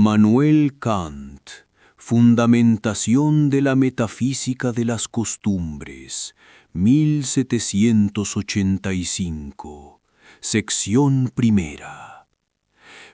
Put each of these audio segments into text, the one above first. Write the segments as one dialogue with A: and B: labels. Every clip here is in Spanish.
A: Immanuel Kant, Fundamentación de la Metafísica de las Costumbres, 1785, sección primera.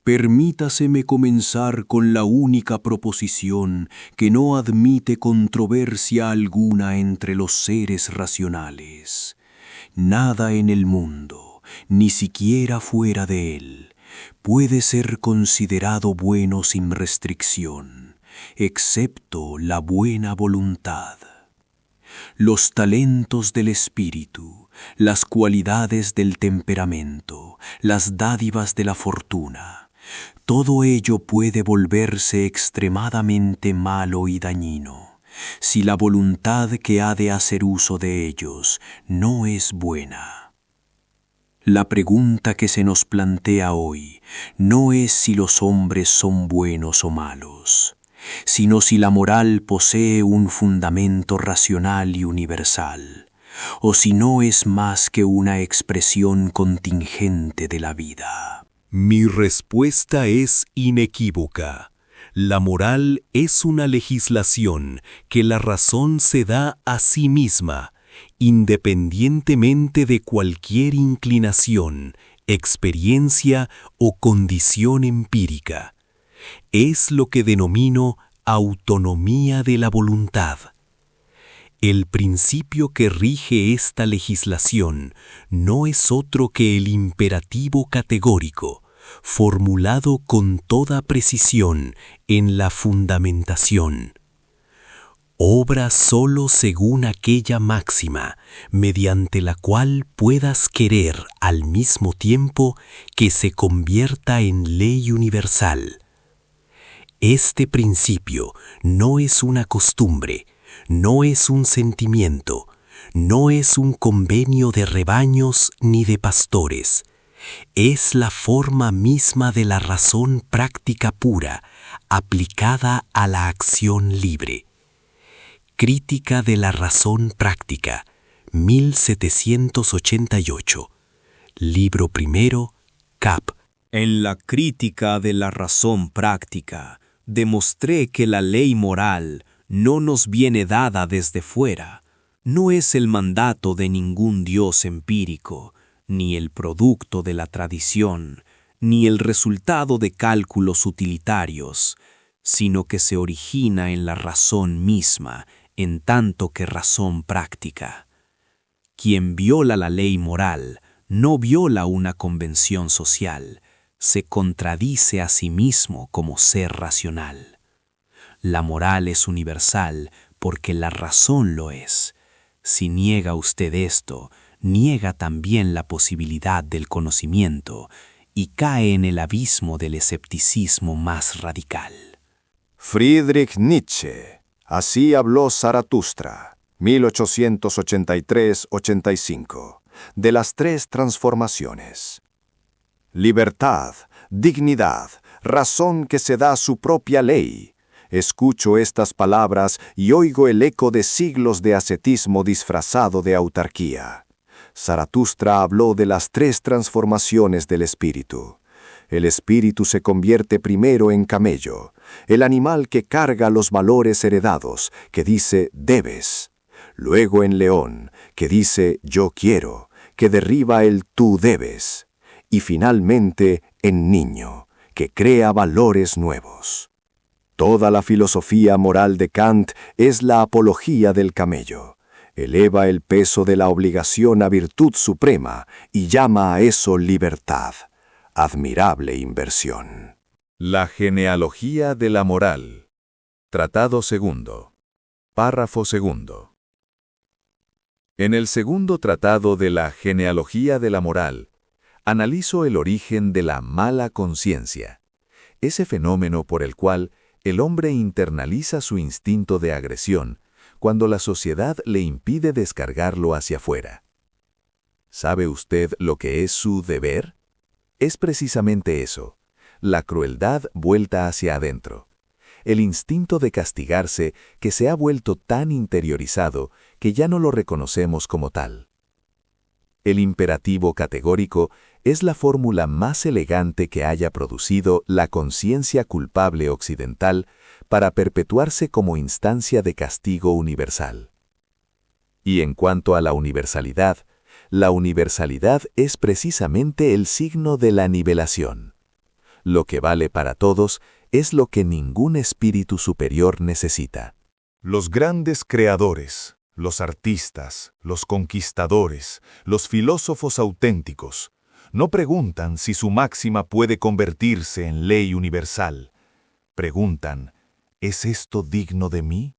A: Permítaseme comenzar con la única proposición que no admite controversia alguna entre los seres racionales. Nada en el mundo, ni siquiera fuera de él, puede ser considerado bueno sin restricción, excepto la buena voluntad. Los talentos del espíritu, las cualidades del temperamento, las dádivas de la fortuna, todo ello puede volverse extremadamente malo y dañino, si la voluntad que ha de hacer uso de ellos no es buena. La pregunta que se nos plantea hoy no es si los hombres son buenos o malos, sino si la moral posee un fundamento racional y universal, o si no es más que una expresión contingente de la vida.
B: Mi respuesta es inequívoca. La moral es una legislación que la razón se da a sí misma, independientemente de cualquier inclinación, experiencia o condición empírica. Es lo que denomino autonomía de la voluntad. El principio que rige esta legislación no es otro que el imperativo categórico, formulado con toda precisión en la fundamentación. Obra solo según aquella máxima, mediante la cual puedas querer al mismo tiempo que se convierta en ley universal. Este principio no es una costumbre, no es un sentimiento, no es un convenio de rebaños ni de pastores. Es la forma misma de la razón práctica pura, aplicada a la acción libre. Crítica de la razón práctica, 1788. Libro primero, Cap.
A: En la crítica de la razón práctica, demostré que la ley moral no nos viene dada desde fuera, no es el mandato de ningún dios empírico, ni el producto de la tradición, ni el resultado de cálculos utilitarios, sino que se origina en la razón misma, en tanto que razón práctica. Quien viola la ley moral no viola una convención social, se contradice a sí mismo como ser racional. La moral es universal porque la razón lo es. Si niega usted esto, niega también la posibilidad del conocimiento y cae en el abismo del escepticismo más radical.
C: Friedrich Nietzsche. Así habló Zaratustra, 1883-85, de las tres transformaciones. Libertad, dignidad, razón que se da su propia ley. Escucho estas palabras y oigo el eco de siglos de ascetismo disfrazado de autarquía. Zaratustra habló de las tres transformaciones del espíritu. El espíritu se convierte primero en camello, el animal que carga los valores heredados, que dice debes. Luego en león, que dice yo quiero, que derriba el tú debes. Y finalmente en niño, que crea valores nuevos. Toda la filosofía moral de Kant es la apología del camello. Eleva el peso de la obligación a virtud suprema y llama a eso libertad. Admirable inversión.
D: La genealogía de la moral. Tratado segundo. Párrafo segundo. En el segundo tratado de la genealogía de la moral, analizo el origen de la mala conciencia, ese fenómeno por el cual el hombre internaliza su instinto de agresión cuando la sociedad le impide descargarlo hacia afuera. ¿Sabe usted lo que es su deber? Es precisamente eso, la crueldad vuelta hacia adentro, el instinto de castigarse que se ha vuelto tan interiorizado que ya no lo reconocemos como tal. El imperativo categórico es la fórmula más elegante que haya producido la conciencia culpable occidental para perpetuarse como instancia de castigo universal. Y en cuanto a la universalidad es precisamente el signo de la nivelación. Lo que vale para todos es lo que ningún espíritu superior necesita.
C: Los grandes creadores, los artistas, los conquistadores, los filósofos auténticos, no preguntan si su máxima puede convertirse en ley universal. Preguntan, ¿es esto digno de mí?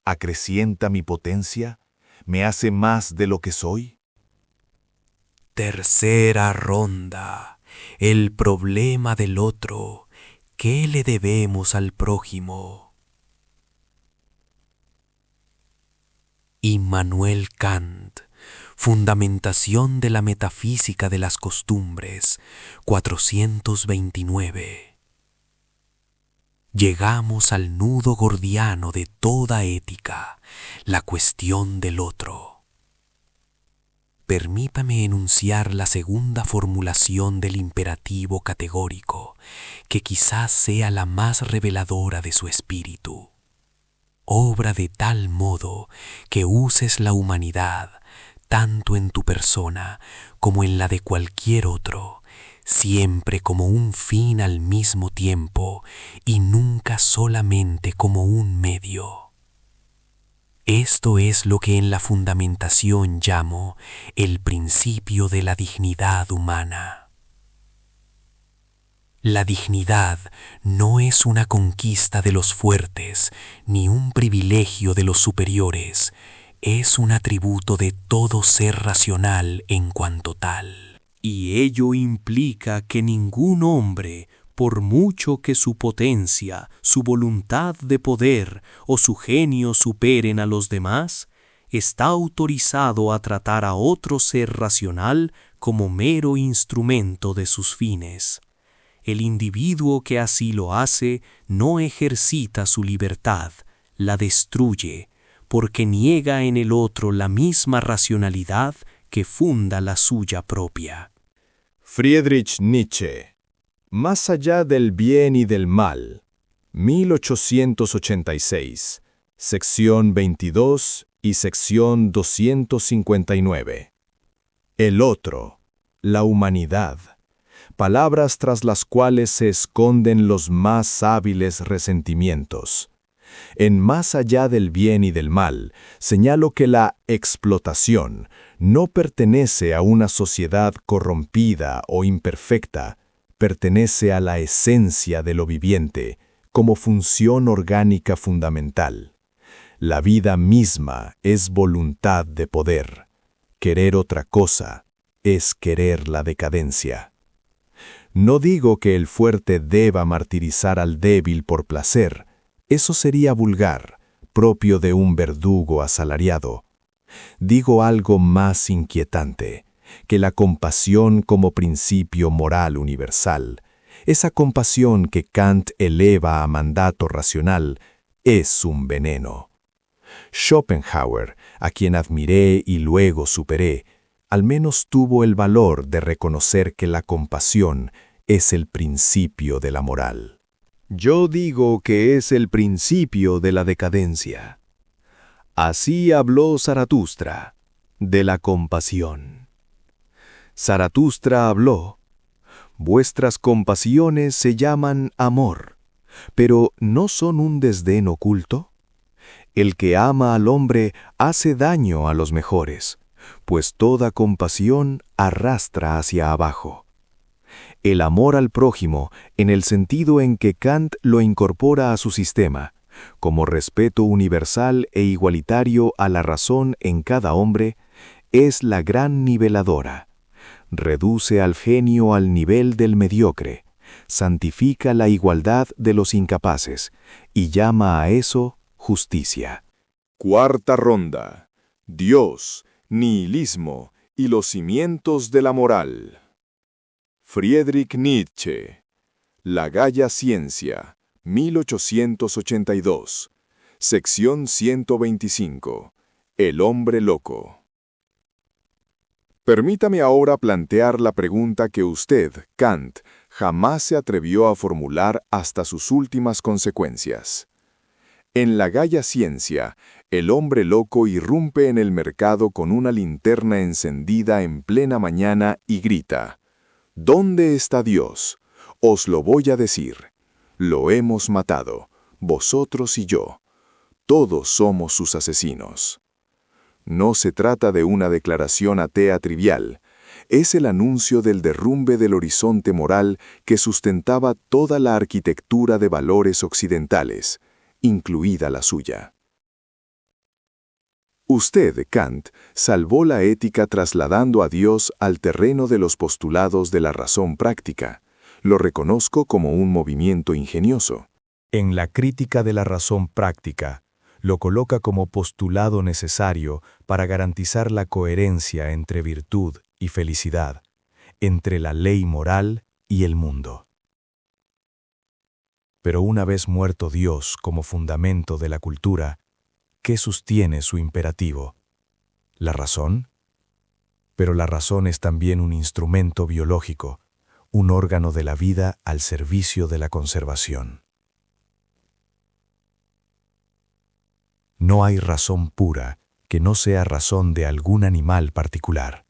C: ¿Acrecienta mi potencia? ¿Me hace más de lo que soy?
B: Tercera ronda. El problema del otro. ¿Qué le debemos al prójimo? Immanuel Kant. Fundamentación de la metafísica de las costumbres. 429. Llegamos al nudo gordiano de toda ética, la cuestión del otro. Permítame enunciar la segunda formulación del imperativo categórico, que quizás sea la más reveladora de su espíritu. Obra de tal modo que uses la humanidad, tanto en tu persona como en la de cualquier otro, siempre como un fin al mismo tiempo y nunca solamente como un medio. Esto es lo que en la fundamentación llamo el principio de la dignidad humana. La dignidad no es una conquista de los fuertes, ni un privilegio de los superiores, es un atributo de todo ser racional en cuanto tal. Y ello implica que ningún hombre, por mucho que su potencia, su voluntad de poder o su genio superen a los demás, está autorizado a tratar a otro ser racional como mero instrumento de sus fines. El individuo que así lo hace no ejercita su libertad, la destruye, porque niega en el otro la misma racionalidad que funda la suya propia.
C: Friedrich Nietzsche. Más allá del bien y del mal. 1886. Sección 22 y sección 259. El otro. La humanidad. Palabras tras las cuales se esconden los más hábiles resentimientos. En Más allá del bien y del mal, señalo que la explotación no pertenece a una sociedad corrompida o imperfecta, pertenece a la esencia de lo viviente, como función orgánica fundamental. La vida misma es voluntad de poder. Querer otra cosa es querer la decadencia. No digo que el fuerte deba martirizar al débil por placer. Eso sería vulgar, propio de un verdugo asalariado. Digo algo más inquietante, que la compasión como principio moral universal, esa compasión que Kant eleva a mandato racional, es un veneno. Schopenhauer, a quien admiré y luego superé, al menos tuvo el valor de reconocer que la compasión es el principio de la moral. Yo digo que es el principio de la decadencia. Así habló Zaratustra, de la compasión. Zaratustra habló: vuestras compasiones se llaman amor, pero ¿no son un desdén oculto? El que ama al hombre hace daño a los mejores, pues toda compasión arrastra hacia abajo. El amor al prójimo, en el sentido en que Kant lo incorpora a su sistema, como respeto universal e igualitario a la razón en cada hombre, es la gran niveladora. Reduce al genio al nivel del mediocre, santifica la igualdad de los incapaces y llama a eso justicia. Cuarta ronda. Dios, nihilismo y los cimientos de la moral. Friedrich Nietzsche. La Gaya Ciencia, 1882. Sección 125. El hombre loco. Permítame ahora plantear la pregunta que usted, Kant, jamás se atrevió a formular hasta sus últimas consecuencias. En la Gaia Ciencia, el hombre loco irrumpe en el mercado con una linterna encendida en plena mañana y grita: ¿Dónde está Dios? Os lo voy a decir. Lo hemos matado, vosotros y yo. Todos somos sus asesinos. No se trata de una declaración atea trivial. Es el anuncio del derrumbe del horizonte moral que sustentaba toda la arquitectura de valores occidentales, incluida la suya. Usted, Kant, salvó la ética trasladando a Dios al terreno de los postulados de la razón práctica. Lo reconozco como un movimiento ingenioso.
E: En la crítica de la razón práctica, lo coloca como postulado necesario para garantizar la coherencia entre virtud y felicidad, entre la ley moral y el mundo. Pero una vez muerto Dios como fundamento de la cultura, ¿qué sostiene su imperativo? ¿La razón? Pero la razón es también un instrumento biológico, un órgano de la vida al servicio de la conservación. No hay razón pura que no sea razón de algún animal particular.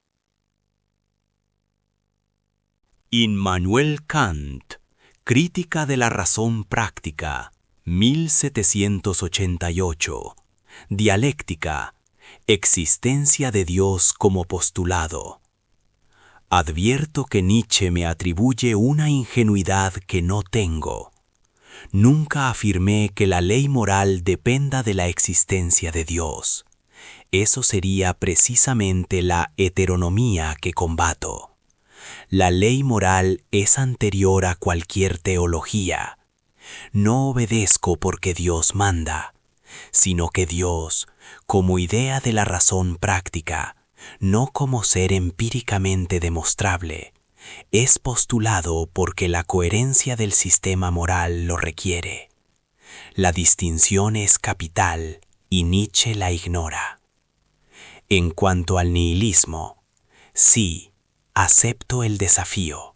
B: Immanuel Kant, Crítica de la razón práctica, 1788. Dialéctica, existencia de Dios como postulado. Advierto que Nietzsche me atribuye una ingenuidad que no tengo. Nunca afirmé que la ley moral dependa de la existencia de Dios. Eso sería precisamente la heteronomía que combato. La ley moral es anterior a cualquier teología. No obedezco porque Dios manda, sino que Dios, como idea de la razón práctica, no como ser empíricamente demostrable, es postulado porque la coherencia del sistema moral lo requiere. La distinción es capital y Nietzsche la ignora. En cuanto al nihilismo, sí, acepto el desafío.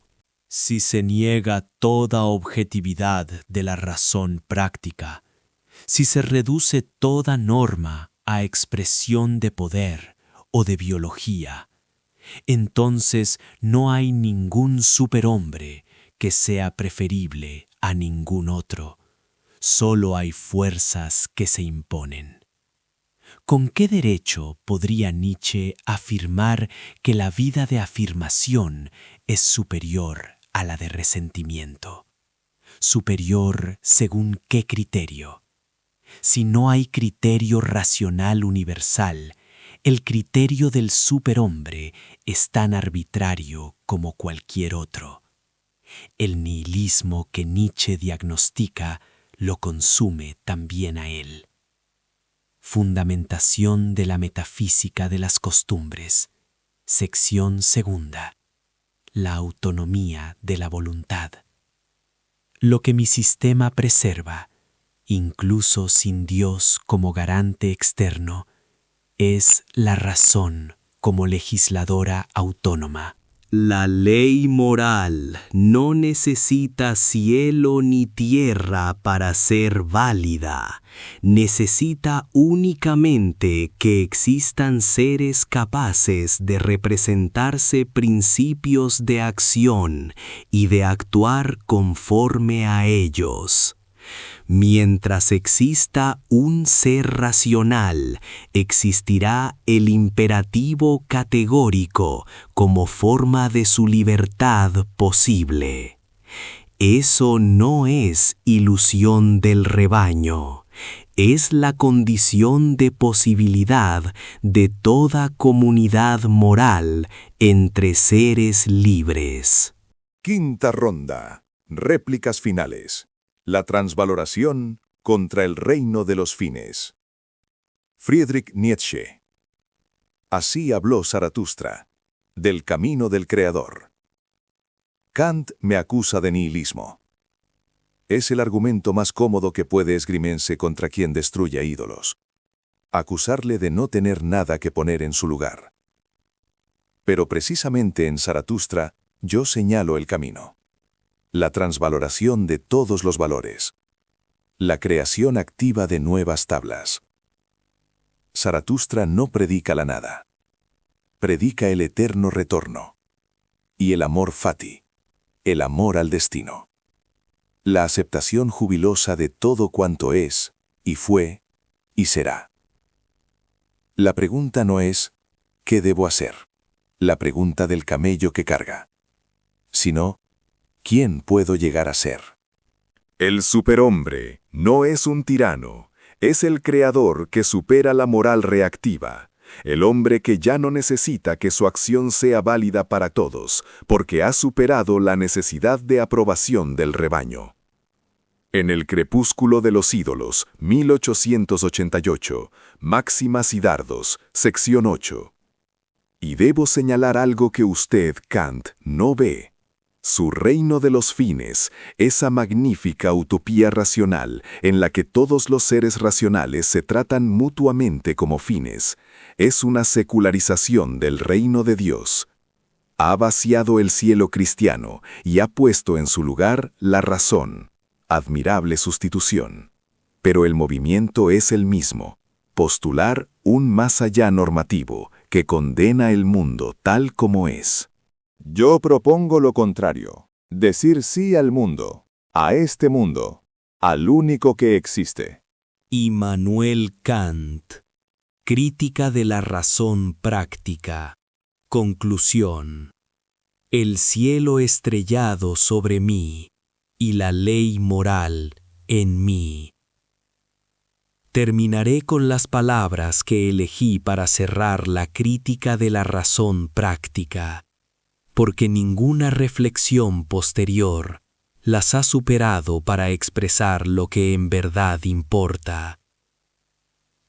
A: Si se niega toda objetividad de la razón práctica, si se reduce toda norma a expresión de poder o de biología, entonces no hay ningún superhombre que sea preferible a ningún otro. Solo hay fuerzas que se imponen. ¿Con qué derecho podría Nietzsche afirmar que la vida de afirmación es superior a la de resentimiento? ¿Superior según qué criterio? Si no hay criterio racional universal, el criterio del superhombre es tan arbitrario como cualquier otro. El nihilismo que Nietzsche diagnostica lo consume también a él. Fundamentación de la metafísica de las costumbres. Sección segunda. La autonomía de la voluntad. Lo que mi sistema preserva, incluso sin Dios como garante externo, es la razón como legisladora autónoma.
B: La ley moral no necesita cielo ni tierra para ser válida. Necesita únicamente que existan seres capaces de representarse principios de acción y de actuar conforme a ellos. Mientras exista un ser racional, existirá el imperativo categórico como forma de su libertad posible. Eso no es ilusión del rebaño, es la condición de posibilidad de toda comunidad moral entre seres libres.
D: Quinta ronda. Réplicas finales. La transvaloración contra el reino de los fines. Friedrich Nietzsche. Así habló Zaratustra, del camino del Creador. Kant me acusa de nihilismo. Es el argumento más cómodo que puede esgrimirse contra quien destruya ídolos. Acusarle de no tener nada que poner en su lugar.
C: Pero precisamente en Zaratustra yo señalo el camino. La transvaloración de todos los valores. La creación activa de nuevas tablas. Zaratustra no predica la nada. Predica el eterno retorno. Y el amor fati, el amor al destino. La aceptación jubilosa de todo cuanto es, y fue, y será. La pregunta no es, ¿qué debo hacer? La pregunta del camello que carga. Sino, ¿quién puedo llegar a ser?
D: El superhombre no es un tirano, es el creador que supera la moral reactiva, el hombre que ya no necesita que su acción sea válida para todos, porque ha superado la necesidad de aprobación del rebaño. En el crepúsculo de los ídolos, 1888, Máximas y dardos, sección 8. Y debo señalar algo que usted, Kant, no ve. Su reino de los fines, esa magnífica utopía racional en la que todos los seres racionales se tratan mutuamente como fines, es una secularización del reino de Dios. Ha vaciado el cielo cristiano y ha puesto en su lugar la razón. Admirable sustitución. Pero el movimiento es el mismo, postular un más allá normativo que condena el mundo tal como es.
C: Yo propongo lo contrario, decir sí al mundo, a este mundo, al único que existe.
B: Immanuel Kant. Crítica de la razón práctica. Conclusión. El cielo estrellado sobre mí y la ley moral en mí. Terminaré con las palabras que elegí para cerrar la crítica de la razón práctica, porque ninguna reflexión posterior las ha superado para expresar lo que en verdad importa.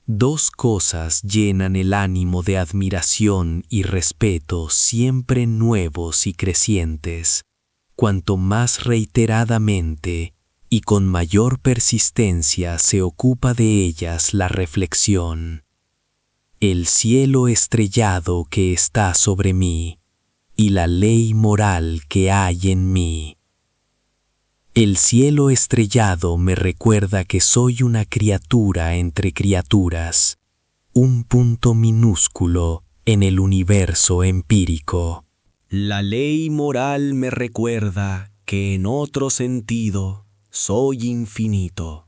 B: Dos cosas llenan el ánimo de admiración y respeto siempre nuevos y crecientes, cuanto más reiteradamente y con mayor persistencia se ocupa de ellas la reflexión. El cielo estrellado que está sobre mí y la ley moral que hay en mí. El cielo estrellado me recuerda que soy una criatura entre criaturas, un punto minúsculo en el universo empírico. La ley moral me recuerda que en otro sentido soy infinito.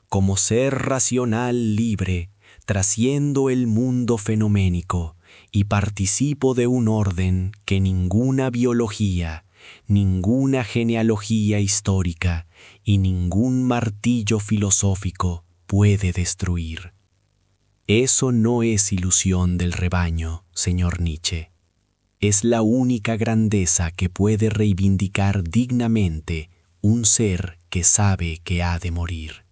B: Como ser racional libre, trasciendo el mundo fenoménico y participo de un orden que ninguna biología, ninguna genealogía histórica y ningún martillo filosófico puede destruir. Eso no es ilusión del rebaño, señor Nietzsche. Es la única grandeza que puede reivindicar dignamente un ser que sabe que ha de morir.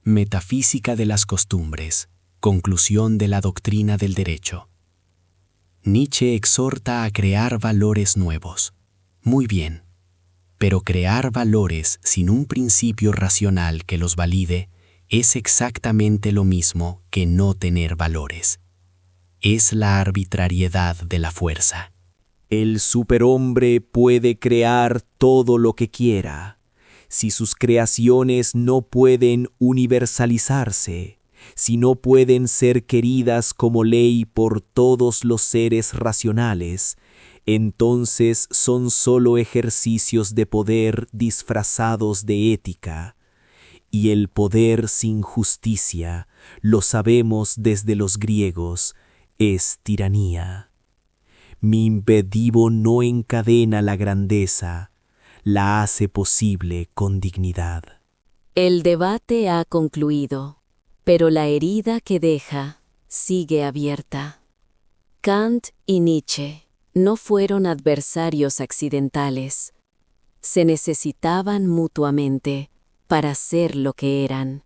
B: Metafísica de las costumbres. Conclusión de la doctrina del derecho. Nietzsche exhorta a crear valores nuevos. Muy bien, pero crear valores sin un principio racional que los valide es exactamente lo mismo que no tener valores. Es la arbitrariedad de la fuerza. El superhombre puede crear todo lo que quiera. Si sus creaciones no pueden universalizarse, si no pueden ser queridas como ley por todos los seres racionales, entonces son solo ejercicios de poder disfrazados de ética. Y el poder sin justicia, lo sabemos desde los griegos, es tiranía. Mi impedivo no encadena la grandeza, la hace posible con dignidad.
F: El debate ha concluido, pero la herida que deja sigue abierta. Kant y Nietzsche no fueron adversarios accidentales. Se necesitaban mutuamente para ser lo que eran,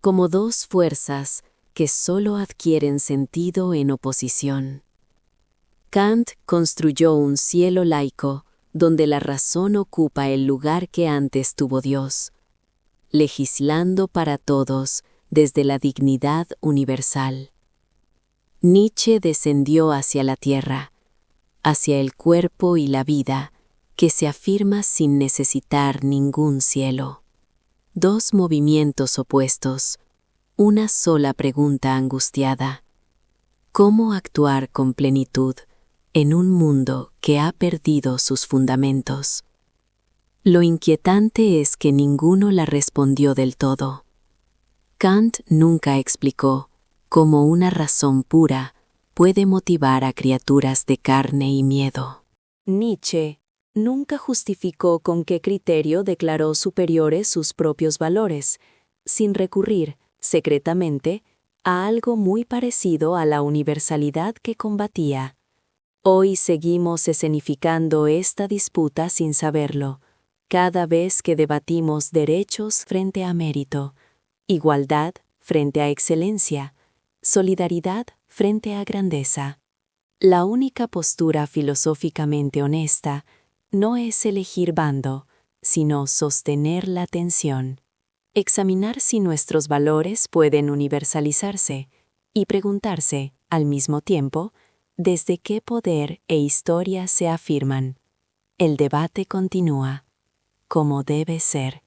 F: como dos fuerzas que solo adquieren sentido en oposición. Kant construyó un cielo laico donde la razón ocupa el lugar que antes tuvo Dios, legislando para todos desde la dignidad universal. Nietzsche descendió hacia la tierra hacia el cuerpo y la vida, que se afirma sin necesitar ningún cielo. Dos movimientos opuestos, una sola pregunta angustiada. ¿Cómo actuar con plenitud en un mundo que ha perdido sus fundamentos? Lo inquietante es que ninguno la respondió del todo. Kant nunca explicó cómo una razón pura puede motivar a criaturas de carne y miedo.
G: Nietzsche nunca justificó con qué criterio declaró superiores sus propios valores, sin recurrir, secretamente, a algo muy parecido a la universalidad que combatía. Hoy seguimos escenificando esta disputa sin saberlo, cada vez que debatimos derechos frente a mérito, igualdad frente a excelencia, solidaridad frente a grandeza. La única postura filosóficamente honesta no es elegir bando, sino sostener la tensión. Examinar si nuestros valores pueden universalizarse y preguntarse, al mismo tiempo, desde qué poder e historia se afirman. El debate continúa, como debe ser.